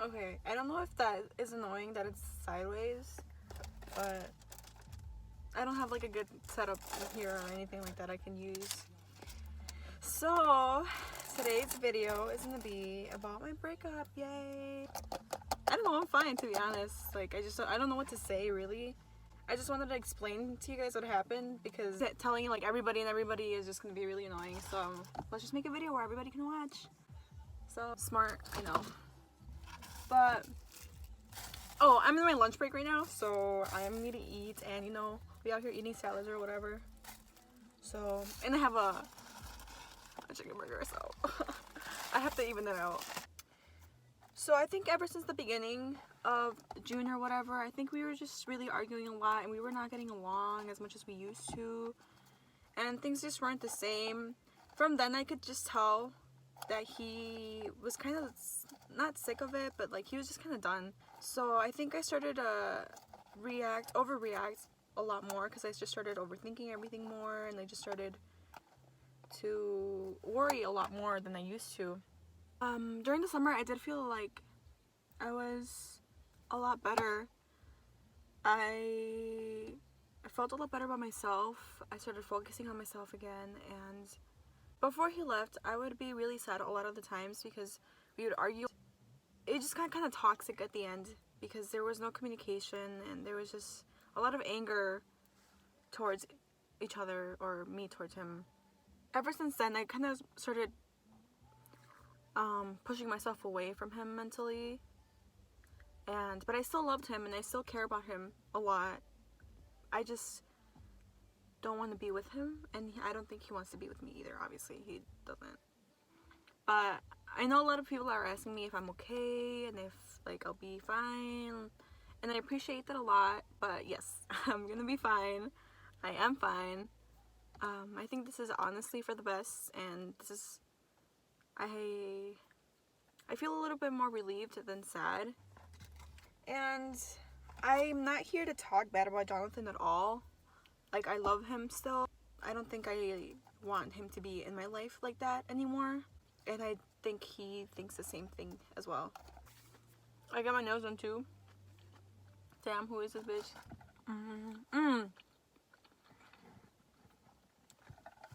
Okay, I don't know if that is annoying that it's sideways, but I don't have like a good setup here or anything like that I can use. So today's video is gonna be about my breakup. Yay! I don't know, I'm fine, to be honest. Like, I don't know what to say, really. I just wanted to explain to you guys what happened, because telling like everybody is just gonna be really annoying. So let's just make a video where everybody can watch. So smart, I know. But oh, I'm in my lunch break right now, so I am need to eat, and you know, we out here eating salads or whatever. So, and I have a chicken burger, so I have to even it out. So I think ever since the beginning of June or whatever, I think we were just really arguing a lot, and we were not getting along as much as we used to, and things just weren't the same. From then I could just tell that he was kind of not sick of it, but like he was just kind of done. So I think I started to overreact a lot more, because I just started overthinking everything more, and I just started to worry a lot more than I used to. During the summer, I did feel like I was a lot better. I felt a lot better about myself. I started focusing on myself again, and before he left, I would be really sad a lot of the times because we would argue. It just got kind of toxic at the end because there was no communication, and there was just a lot of anger towards each other, or me towards him. Ever since then, I kind of started pushing myself away from him mentally, but I still loved him and I still care about him a lot. I just don't want to be with him, and I don't think he wants to be with me either. Obviously he doesn't, but I know a lot of people are asking me if I'm okay and if like I'll be fine, and I appreciate that a lot. But yes, I'm gonna be fine. I am fine. I think this is honestly for the best, and this is I feel a little bit more relieved than sad. And I'm not here to talk bad about Jonathan at all. Like, I love him still. I don't think I want him to be in my life like that anymore. And I think he thinks the same thing as well. I got my nose done too. Damn, who is this bitch?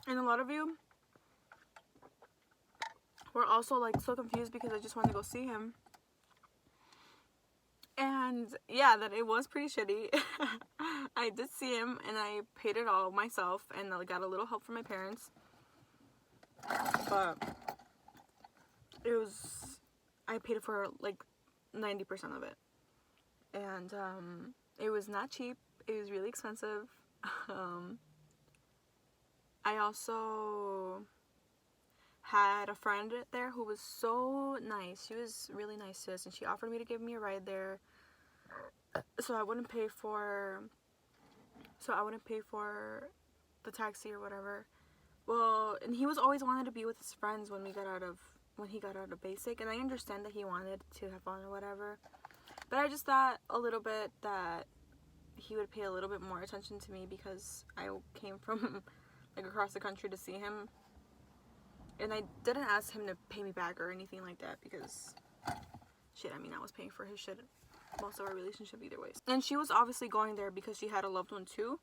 And a lot of you were also like so confused because I just wanted to go see him. And yeah, that it was pretty shitty. I did see him and I paid it all myself, and I got a little help from my parents. But I paid for like 90% of it. And it was not cheap. It was really expensive. I also had a friend there who was so nice. She was really nice to us, and she offered me to give me a ride there, so I wouldn't pay for the taxi or whatever. Well, and he was always wanted to be with his friends when he got out of basic, and I understand that he wanted to have fun or whatever, but I just thought a little bit that he would pay a little bit more attention to me because I came from like across the country to see him. And I didn't ask him to pay me back or anything like that because, shit, I mean, I was paying for his shit most of our relationship either way. And she was obviously going there because she had a loved one too.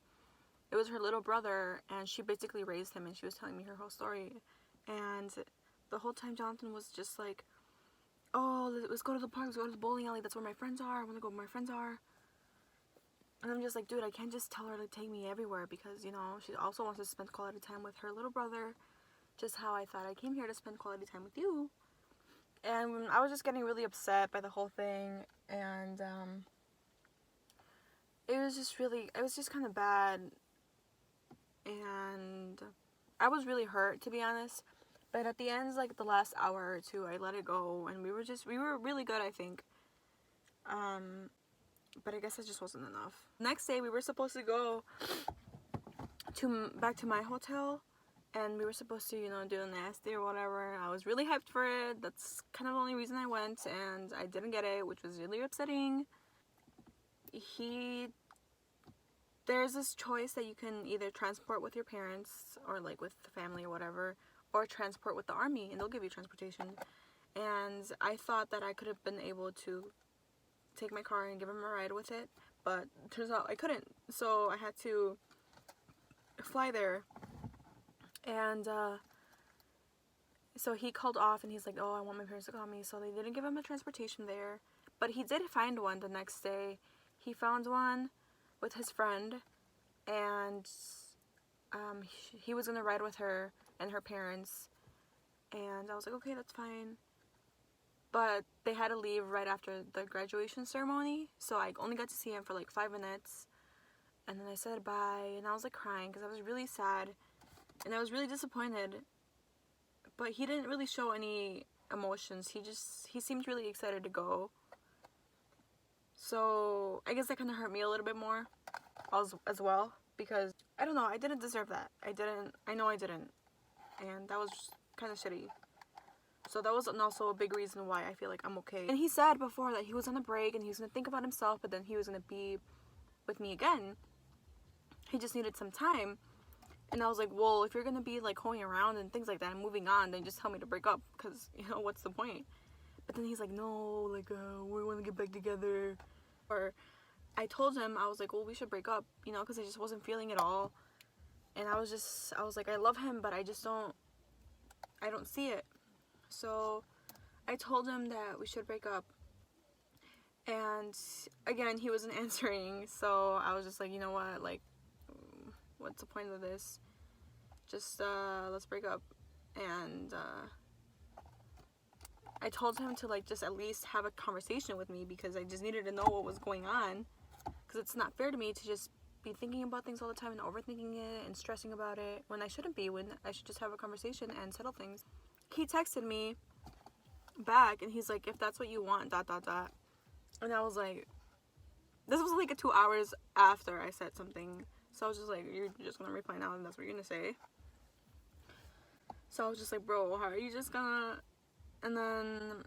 It was her little brother, and she basically raised him, and she was telling me her whole story. And the whole time Jonathan was just like, oh, let's go to the park, let's go to the bowling alley, that's where my friends are, I want to go where my friends are. And I'm just like, dude, I can't just tell her to take me everywhere because, you know, she also wants to spend quality time with her little brother. Just how I thought I came here to spend quality time with you. And I was just getting really upset by the whole thing, and it was just kind of bad, and I was really hurt, to be honest. But at the end, like the last hour or two, I let it go, and we were really good, I think. But I guess it just wasn't enough. Next day, we were supposed to go back to my hotel, and we were supposed to, you know, do a nasty or whatever. I was really hyped for it. That's kind of the only reason I went, and I didn't get it, which was really upsetting. There's this choice that you can either transport with your parents or like with the family or whatever, or transport with the army, and they'll give you transportation. and I thought that I could have been able to take my car and give him a ride with it, but turns out I couldn't, so I had to fly there. And so he called off and he's like, oh, I want my parents to call me, so they didn't give him a transportation there, but he did find one the next day. He found one with his friend, and he was gonna ride with her and her parents, and I was like, okay, that's fine. But they had to leave right after the graduation ceremony, so I only got to see him for like 5 minutes, and then I said bye, and I was like crying because I was really sad, and I was really disappointed, but he didn't really show any emotions. He seemed really excited to go, so I guess that kind of hurt me a little bit more as well, because I don't know, I didn't deserve that. I know I didn't, and that was kind of shitty. So that was also a big reason why I feel like I'm okay. And he said before that he was on a break and he was going to think about himself, but then he was going to be with me again. He just needed some time. And I was like, well, if you're going to be like hoeing around and things like that and moving on, then just tell me to break up, because, you know, what's the point? But then he's like, no, like, we want to get back together. Or I told him, I was like, well, we should break up, you know, because I just wasn't feeling it all. And I was like, I love him, but I don't see it. So I told him that we should break up, and again, he wasn't answering, so I was just like, you know what, like, what's the point of this? Just let's break up. And I told him to like just at least have a conversation with me, because I just needed to know what was going on, because it's not fair to me to just be thinking about things all the time and overthinking it and stressing about it when I shouldn't be, when I should just have a conversation and settle things. He texted me back and he's like, if that's what you want, ... And I was like, this was like 2 hours after I said something, so I was just like, you're just gonna reply now and that's what you're gonna say? So I was just like, bro, how are you just gonna... And then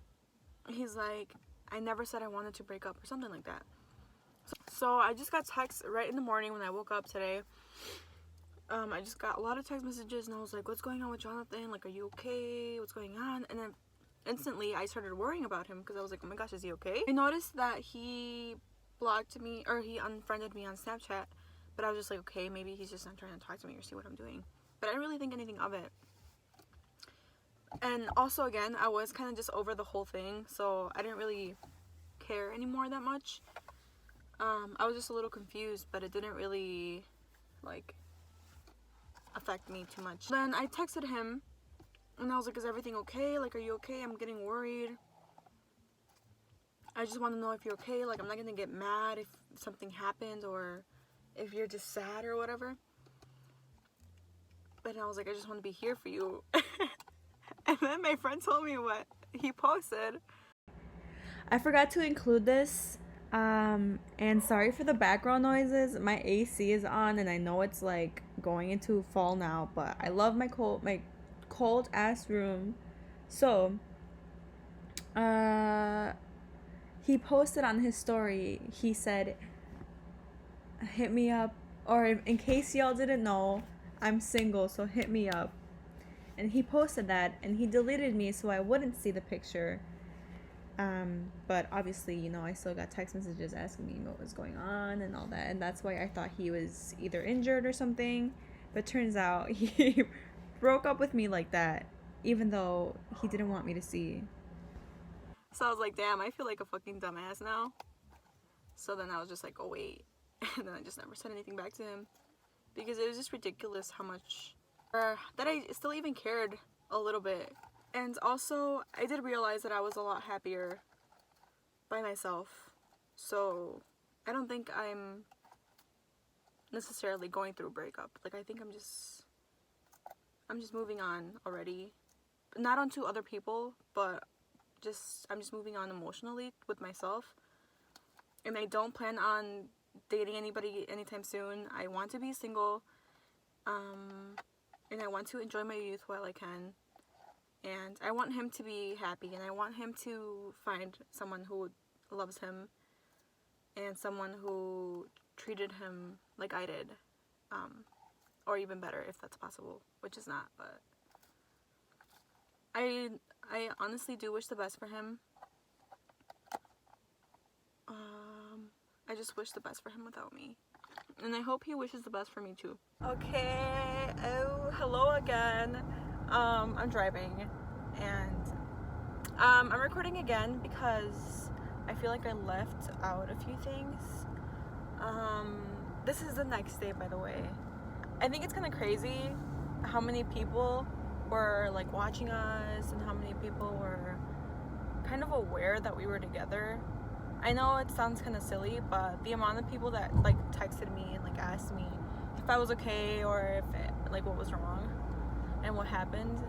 he's like, I never said I wanted to break up, or something like that. So I just got text right in the morning when I woke up today. I just got a lot of text messages, and I was like, what's going on with Jonathan? Like, are you okay? What's going on? And then instantly I started worrying about him, because I was like, oh my gosh, is he okay? I noticed that he blocked me, or he unfriended me on Snapchat, but I was just like, okay, maybe he's just not trying to talk to me or see what I'm doing. But I didn't really think anything of it. And also, again, I was kind of just over the whole thing, so I didn't really care anymore that much. I was just a little confused, but it didn't really, like, affect me too much. Then I texted him, and I was like, is everything okay? Like, are you okay? I'm getting worried. I just want to know if you're okay. Like, I'm not gonna get mad if something happened, or if you're just sad or whatever. But I was like, I just want to be here for you. And then my friend told me what he posted. I forgot to include this, and sorry for the background noises. My AC is on, and I know it's like going into fall now, but I love my cold ass room. So, he posted on his story. He said, "Hit me up," or in case y'all didn't know, I'm single, so hit me up. And he posted that, and he deleted me so I wouldn't see the picture. But obviously, you know, I still got text messages asking me what was going on and all that, and that's why I thought he was either injured or something. But turns out he broke up with me like that, even though he didn't want me to see. So I was like, damn, I feel like a fucking dumbass now. So then I was just like, oh wait. And then I just never said anything back to him, because it was just ridiculous how much, or that I still even cared a little bit. And also, I did realize that I was a lot happier by myself. So I don't think I'm necessarily going through a breakup. Like, I think I'm just moving on already. Not onto other people, but I'm just moving on emotionally with myself. And I don't plan on dating anybody anytime soon. I want to be single. And I want to enjoy my youth while I can. And I want him to be happy, and I want him to find someone who loves him, and someone who treated him like I did, or even better if that's possible, which is not. But I honestly do wish the best for him. I just wish the best for him without me. And I hope he wishes the best for me too. Okay, oh, hello again. I'm driving and I'm recording again because I feel like I left out a few things. This is the next day, by the way. I think it's kind of crazy how many people were like watching us and how many people were kind of aware that we were together. I know it sounds kind of silly, but the amount of people that like texted me and like asked me if I was okay or if it, like what was wrong and what happened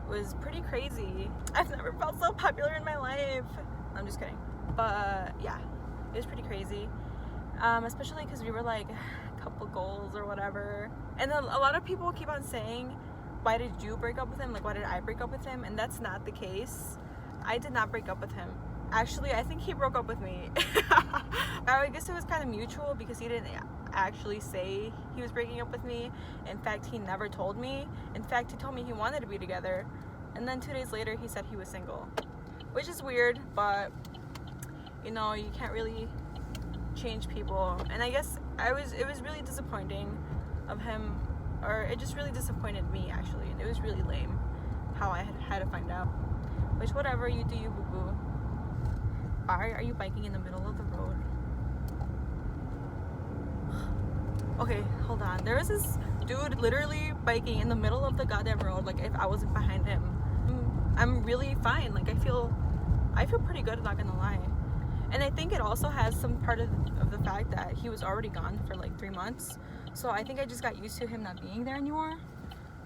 was pretty crazy. I've never felt so popular in my life. I'm just kidding, but yeah, it was pretty crazy, especially because we were like a couple goals or whatever, and then a lot of people keep on saying, why did you break up with him? Like, why did I break up with him? And that's not the case. I did not break up with him. Actually, I think he broke up with me. I guess it was kind of mutual because he didn't actually say he was breaking up with me. In fact, he never told me. In fact, he told me he wanted to be together. And then 2 days later, he said he was single. Which is weird, but, you know, you can't really change people. And I guess it was really disappointing of him, or it just really disappointed me, actually. And it was really lame how I had to find out. Which, whatever, you do you, boo-boo. Are you biking in the middle of the road? Okay, hold on. There was this dude literally biking in the middle of the goddamn road, like if I wasn't behind him. I'm really fine. Like I feel pretty good, not gonna lie. And I think it also has some part of the fact that he was already gone for like 3 months. So I think I just got used to him not being there anymore.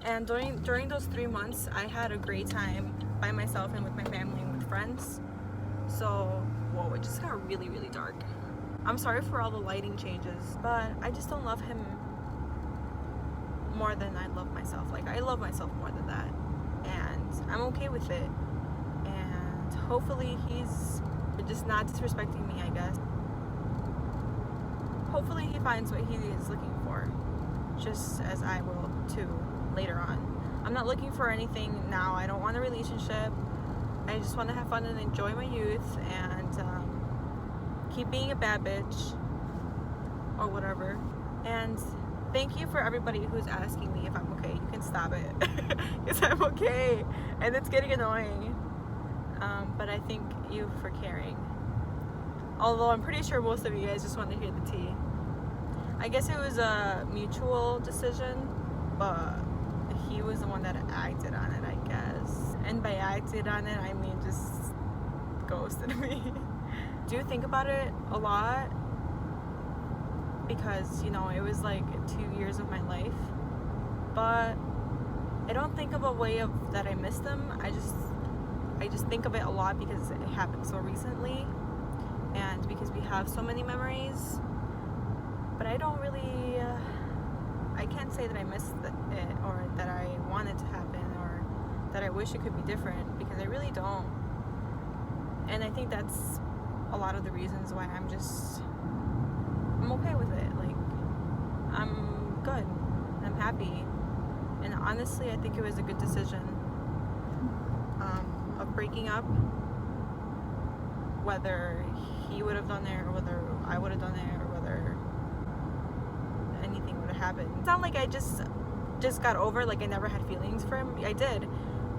And during those 3 months, I had a great time by myself and with my family and with friends. So, whoa, it just got really, really dark. I'm sorry for all the lighting changes, but I just don't love him more than I love myself. Like, I love myself more than that. And I'm okay with it. And hopefully he's just not disrespecting me, I guess. Hopefully he finds what he is looking for, just as I will too later on. I'm not looking for anything now. I don't want a relationship. I just want to have fun and enjoy my youth and keep being a bad bitch or whatever. And thank you for everybody who's asking me if I'm okay. You can stop it because I'm okay and it's getting annoying. But I thank you for caring. Although I'm pretty sure most of you guys just want to hear the tea. I guess it was a mutual decision, but he was the one that acted on it, I guess. And by acted on it, I mean just ghosted me. Do think about it a lot because, you know, it was like 2 years of my life. But I don't think of a way of that I missed them. I just think of it a lot because it happened so recently and because we have so many memories. But I don't really I can't say that I missed it or that I want it to happen or that I wish it could be different because I really don't. And I think that's a lot of the reasons why I'm okay with it. Like, I'm good. I'm happy. And honestly, I think it was a good decision of breaking up, whether he would have done it or whether I would have done it or whether anything would have happened. It's not like I just got over, like I never had feelings for him. I did,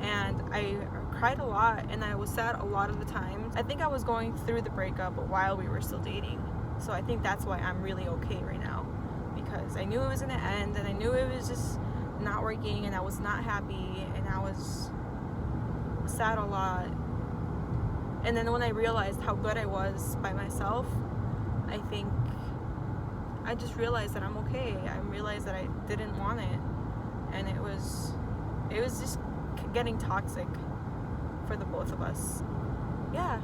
and I cried a lot and I was sad a lot of the times. I think I was going through the breakup while we were still dating, so I think that's why I'm really okay right now, because I knew it was gonna end and I knew it was just not working and I was not happy and I was sad a lot. And then when I realized how good I was by myself, I think I just realized that I'm okay. I realized that I didn't want it, and it was just getting toxic for the both of us. Yeah,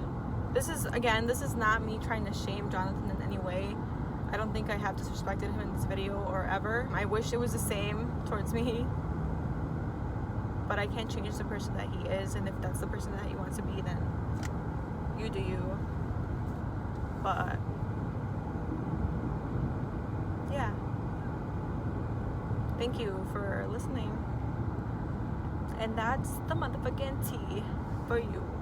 this is not me trying to shame Jonathan in any way. I don't think I have disrespected him in this video or ever. I wish it was the same towards me, but I can't change the person that he is, and if that's the person that he wants to be, then you do you. But yeah, thank you for listening, and that's the motherfucking tea. for you.